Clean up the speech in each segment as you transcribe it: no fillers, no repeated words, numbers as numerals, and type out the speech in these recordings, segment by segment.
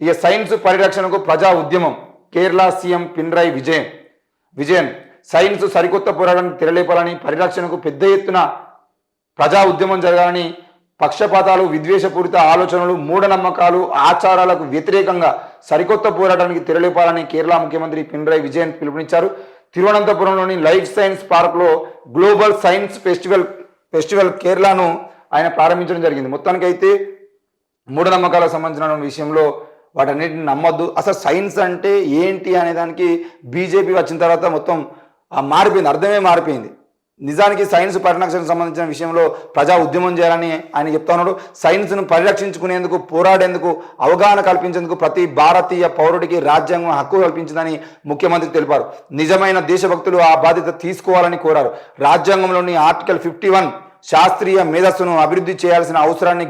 ఇక సైన్స్ పరిరక్షణకు ప్రజా ఉద్యమం కేరళ సీఎం పినరయి విజయన్ సైన్స్ సరికొత్త పోరాటానికి తెరలేపాలని పరిరక్షణకు పెద్ద ఎత్తున ప్రజా ఉద్యమం జరగాలని పక్షపాతాలు విద్వేషపూరిత ఆలోచనలు మూఢనమ్మకాలు ఆచారాలకు వ్యతిరేకంగా సరికొత్త పోరాటానికి తెరలేపాలని కేరళ ముఖ్యమంత్రి పినరయి విజయన్ పిలుపునిచ్చారు. తిరువనంతపురంలోని లైఫ్ సైన్స్ పార్క్లో గ్లోబల్ సైన్స్ ఫెస్టివల్ కేరళను ఆయన ప్రారంభించడం జరిగింది. మొత్తానికైతే మూఢనమ్మకాలకు సంబంధించిన విషయంలో వాటన్నిటిని నమ్మొద్దు. అసలు సైన్స్ అంటే ఏంటి అనే దానికి బీజేపీ వచ్చిన తర్వాత మొత్తం మారిపోయింది, అర్థమే మారిపోయింది. నిజానికి సైన్స్ పరిరక్షణకు సంబంధించిన విషయంలో ప్రజా ఉద్యమం చేయాలని ఆయన చెప్తా ఉన్నాడు. సైన్స్ను పరిరక్షించుకునేందుకు పోరాడేందుకు అవగాహన కల్పించేందుకు ప్రతి భారతీయ పౌరుడికి రాజ్యాంగం హక్కు కల్పించిందని ముఖ్యమంత్రి తెలిపారు. నిజమైన దేశభక్తులు ఆ బాధ్యత తీసుకోవాలని కోరారు. రాజ్యాంగంలోని ఆర్టికల్ 51 శాస్త్రీయ మేధస్సును అభివృద్ధి చేయాల్సిన అవసరాన్ని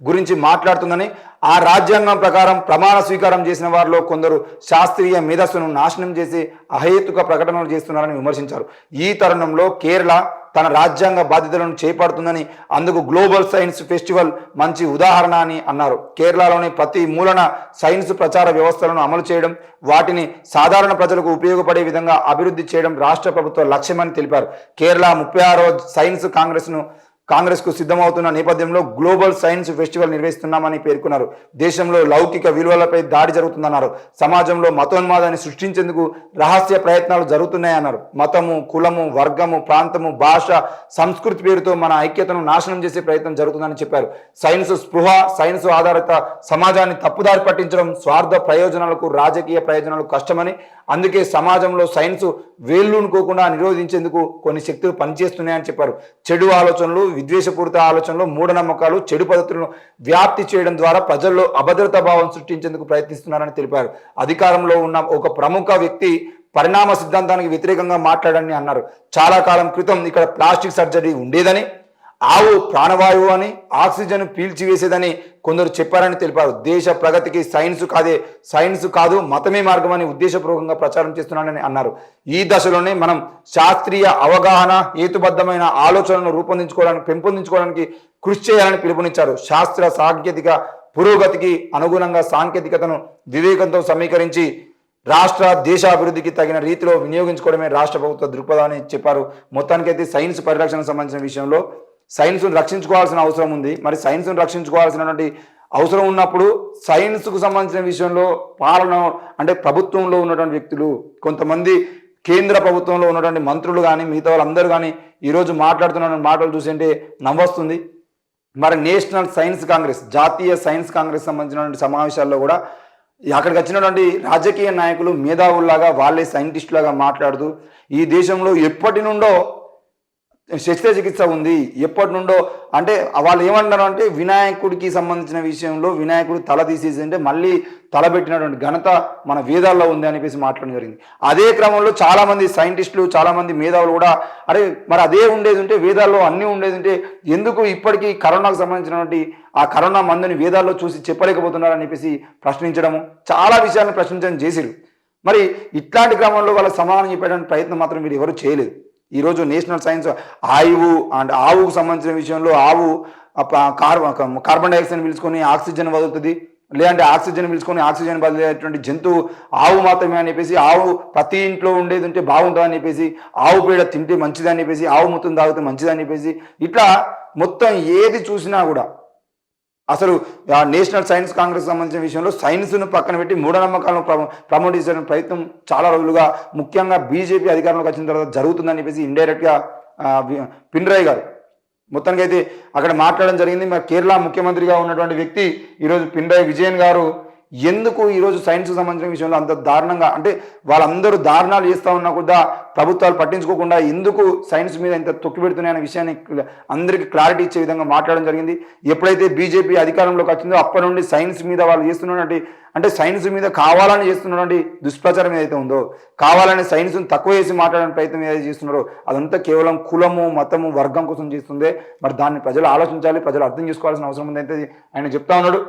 గురించి మాట్లాడుతుందని, ఆ రాజ్యాంగం ప్రకారం ప్రమాణ స్వీకారం చేసిన వారిలో కొందరు శాస్త్రీయ మేధస్సును నాశనం చేసి అహేతుక ప్రకటనలు చేస్తున్నారని విమర్శించారు. ఈ తరుణంలో కేరళ తన రాజ్యాంగ బాధ్యతలను చేపడుతుందని, అందుకు గ్లోబల్ సైన్స్ ఫెస్టివల్ మంచి ఉదాహరణ అని అన్నారు. కేరళలోని ప్రతి మూలన సైన్స్ ప్రచార వ్యవస్థలను అమలు చేయడం, వాటిని సాధారణ ప్రజలకు ఉపయోగపడే విధంగా అభివృద్ధి చేయడం రాష్ట్ర ప్రభుత్వ లక్ష్యమని తెలిపారు. కేరళ 36వ సైన్స్ కాంగ్రెస్కు సిద్ధమవుతున్న నేపథ్యంలో గ్లోబల్ సైన్స్ ఫెస్టివల్ నిర్వహిస్తున్నామని పేర్కొన్నారు. దేశంలో లౌకిక విలువలపై దాడి జరుగుతుందన్నారు. సమాజంలో మతోన్మాదాన్ని సృష్టించేందుకు రహస్య ప్రయత్నాలు జరుగుతున్నాయన్నారు. మతము, కులము, వర్గము, ప్రాంతము, భాష, సంస్కృతి పేరుతో మన ఐక్యతను నాశనం చేసే ప్రయత్నం జరుగుతుందని చెప్పారు. సైన్స్ స్పృహ, సైన్స్ ఆధారిత సమాజాన్ని తప్పుదారి పట్టించడం స్వార్థ ప్రయోజనాలకు, రాజకీయ ప్రయోజనాలకు కష్టమని, అందుకే సమాజంలో సైన్స్ వేళ్ళూనుకోకుండా నిరోధించేందుకు కొన్ని శక్తులు పనిచేస్తున్నాయని చెప్పారు. చెడు ఆలోచనలు, విద్వేషపూరిత ఆలోచనలు, మూఢనమ్మకాలు, చెడు పద్ధతులను వ్యాప్తి చేయడం ద్వారా ప్రజల్లో అభద్రతా భావం సృష్టించేందుకు ప్రయత్నిస్తున్నారని తెలిపారు. అధికారంలో ఉన్న ఒక ప్రముఖ వ్యక్తి పరిణామ సిద్ధాంతానికి వ్యతిరేకంగా మాట్లాడని అన్నారు. చాలా కాలం క్రితం ఇక్కడ ప్లాస్టిక్ సర్జరీ ఉండేదని, ఆవు ప్రాణవాయువు అని, ఆక్సిజన్ పీల్చివేసేదని కొందరు చెప్పారని తెలిపారు. దేశ ప్రగతికి సైన్స్ కాదు మతమే మార్గమని ఉద్దేశపూర్వకంగా ప్రచారం చేస్తున్నాడని అన్నారు. ఈ దశలోనే మనం శాస్త్రీయ అవగాహన, హేతుబద్ధమైన ఆలోచనలను పెంపొందించుకోవడానికి కృషి చేయాలని పిలుపునిచ్చారు. శాస్త్ర సాంకేతిక పురోగతికి అనుగుణంగా సాంకేతికతను వివేకంతో సమీకరించి రాష్ట్ర దేశాభివృద్ధికి తగిన రీతిలో వినియోగించుకోవడమే రాష్ట్ర ప్రభుత్వ దృక్పథం అని చెప్పారు. మొత్తానికైతే సైన్స్ పరిరక్షణకు సంబంధించిన విషయంలో సైన్స్ను రక్షించుకోవాల్సిన అవసరం ఉంది. మరి సైన్స్ను రక్షించుకోవాల్సినటువంటి అవసరం ఉన్నప్పుడు సైన్స్కు సంబంధించిన విషయంలో పాలన అంటే ప్రభుత్వంలో ఉన్నటువంటి వ్యక్తులు, కొంతమంది కేంద్ర ప్రభుత్వంలో ఉన్నటువంటి మంత్రులు కానీ మిగతా వాళ్ళందరూ కానీ ఈరోజు మాట్లాడుతున్న మాటలు చూసింటే నవ్వొస్తుంది. మరి నేషనల్ సైన్స్ కాంగ్రెస్, జాతీయ సైన్స్ కాంగ్రెస్ సంబంధించినటువంటి సమావేశాల్లో కూడా అక్కడికి వచ్చినటువంటి రాజకీయ నాయకులు మేధావుల్లాగా, వాళ్ళే సైంటిస్టులాగా మాట్లాడుతూ ఈ దేశంలో ఎప్పటి నుండో శస్త్రచికిత్స ఉంది, ఎప్పటి నుండో అంటే వాళ్ళు ఏమంటారు అంటే వినాయకుడికి సంబంధించిన విషయంలో వినాయకుడు తల తీసేసి అంటే మళ్ళీ తలబెట్టినటువంటి ఘనత మన వేదాల్లో ఉంది అనిపేసి మాట్లాడడం జరిగింది. అదే క్రమంలో చాలామంది సైంటిస్టులు, చాలామంది మేధావులు కూడా అరే మరి అదే ఉండేది ఉంటే, వేదాల్లో అన్నీ ఉండేది ఉంటే ఎందుకు ఇప్పటికీ కరోనాకు సంబంధించినటువంటి ఆ కరోనా మందుని వేదాల్లో చూసి చెప్పలేకపోతున్నారని చెప్పేసి ప్రశ్నించడము, చాలా విషయాలను ప్రశ్నించడం చేసిరు. మరి ఇట్లాంటి క్రమంలో వాళ్ళ సమాధానం చెప్పేటువంటి ప్రయత్నం మాత్రం వీరు ఎవరు చేయలేదు. ఈరోజు నేషనల్ సైన్స్ ఆవుకు సంబంధించిన విషయంలో ఆవు కార్బన్ డైఆక్సైడ్ పీల్చుకొని ఆక్సిజన్ వదులుతుంది, లేదంటే ఆక్సిజన్ పీల్చుకొని ఆక్సిజన్ వదిలేటువంటి జంతువు ఆవు మాత్రమే అని చెప్పేసి, ఆవు ప్రతి ఇంట్లో ఉండేది ఉంటే బాగుంటుందని చెప్పేసి, ఆవు పేడ తింటే మంచిదని చెప్పేసి, ఆవు మూత్రం తాగితే మంచిదని చెప్పేసి, ఇట్లా మొత్తం ఏది చూసినా కూడా అసలు నేషనల్ సైన్స్ కాంగ్రెస్ సంబంధించిన విషయంలో సైన్స్ను పక్కన పెట్టి మూఢనమ్మకాలను ప్రమోట్ చేసే ప్రయత్నం చాలా రోజులుగా ముఖ్యంగా బీజేపీ అధికారంలోకి వచ్చిన తర్వాత జరుగుతుందని చెప్పేసి ఇండైరెక్ట్గా పినరయి గారు మొత్తానికి అయితే అక్కడ మాట్లాడడం జరిగింది. మరి కేరళ ముఖ్యమంత్రిగా ఉన్నటువంటి వ్యక్తి ఈరోజు పినరయి విజయన్ గారు ఎందుకు ఈరోజు సైన్స్కి సంబంధించిన విషయంలో అంత దారుణంగా అంటే వాళ్ళందరూ దారుణాలు చేస్తూ ఉన్నా కూడా ప్రభుత్వాలు పట్టించుకోకుండా ఎందుకు సైన్స్ మీద ఇంత తొక్కి పెడుతున్నాయనే విషయాన్ని అందరికీ క్లారిటీ ఇచ్చే విధంగా మాట్లాడడం జరిగింది. ఎప్పుడైతే బీజేపీ అధికారంలోకి వచ్చిందో అప్పటి నుండి సైన్స్ మీద వాళ్ళు చేస్తున్నటువంటి అంటే సైన్స్ మీద కావాలని చేస్తున్నటువంటి దుష్ప్రచారం ఏదైతే ఉందో, కావాలని సైన్స్ను తక్కువ చేసి మాట్లాడే ప్రయత్నం ఏదైతే చేస్తున్నారో అదంతా కేవలం కులము, మతము, వర్గం కోసం చేస్తుందే. మరి దాన్ని ప్రజలు ఆలోచించాలి, ప్రజలు అర్థం చేసుకోవాల్సిన అవసరం ఉందైతే ఆయన చెప్తా ఉన్నాడు.